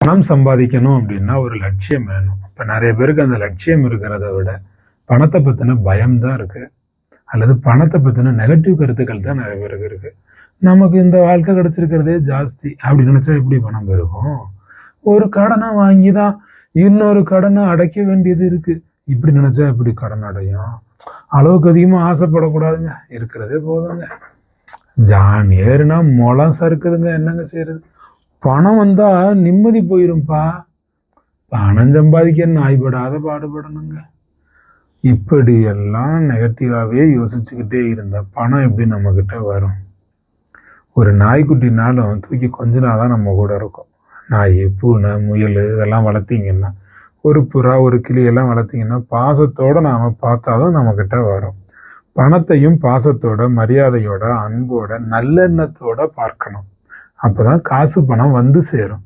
பணம் சம்பாதிக்கணும் அப்படின்னா ஒரு லட்சியம் வேணும். இப்போ நிறைய பேருக்கு அந்த லட்சியம் இருக்கிறத விட பணத்தை பற்றின பயம்தான் இருக்கு, அல்லது பணத்தை பற்றின நெகட்டிவ் கருத்துக்கள் தான் நிறைய பேருக்கு இருக்கு. நமக்கு இந்த வாழ்க்கை கிடைச்சிருக்கிறதே ஜாஸ்தி அப்படி நினைச்சா எப்படி பணம் பெருகும்? ஒரு கடனை வாங்கி தான் இன்னொரு கடனை அடைக்க வேண்டியது இருக்கு. இப்படி நினைச்சா எப்படி கடன் அடையும்? அளவுக்கு அதிகமாக ஆசைப்படக்கூடாதுங்க, இருக்கிறதே போதுங்க. ஜான் ஏறுனா முளம் சறுக்குதுங்க, என்னங்க செய்யறது? பணம் வந்தா நிம்மதி போயிரும்பா. பணம் சம்பாதிக்க நாய்படாத பாடுபடணுங்க. இப்படி எல்லாம் நெகட்டிவாவே யோசிச்சுக்கிட்டே இருந்தா பணம் எப்படி நம்ம கிட்ட வரும்? ஒரு நாய்க்குட்டினாலும் தூக்கி கொஞ்சினாதான் நம்ம கூட இருக்கும். நாய், பூனை, முயல் இதெல்லாம் வளர்த்தீங்கன்னா, ஒரு புறா, ஒரு கிளியெல்லாம் வளர்த்தீங்கன்னா பாசத்தோட நாம பார்த்தாதான் நம்ம கிட்ட வரும். பணத்தையும் பாசத்தோட, மரியாதையோட, அன்போட, நல்லெண்ணத்தோட பார்க்கணும். அப்பதான் காசு பணம் வந்து சேரும்.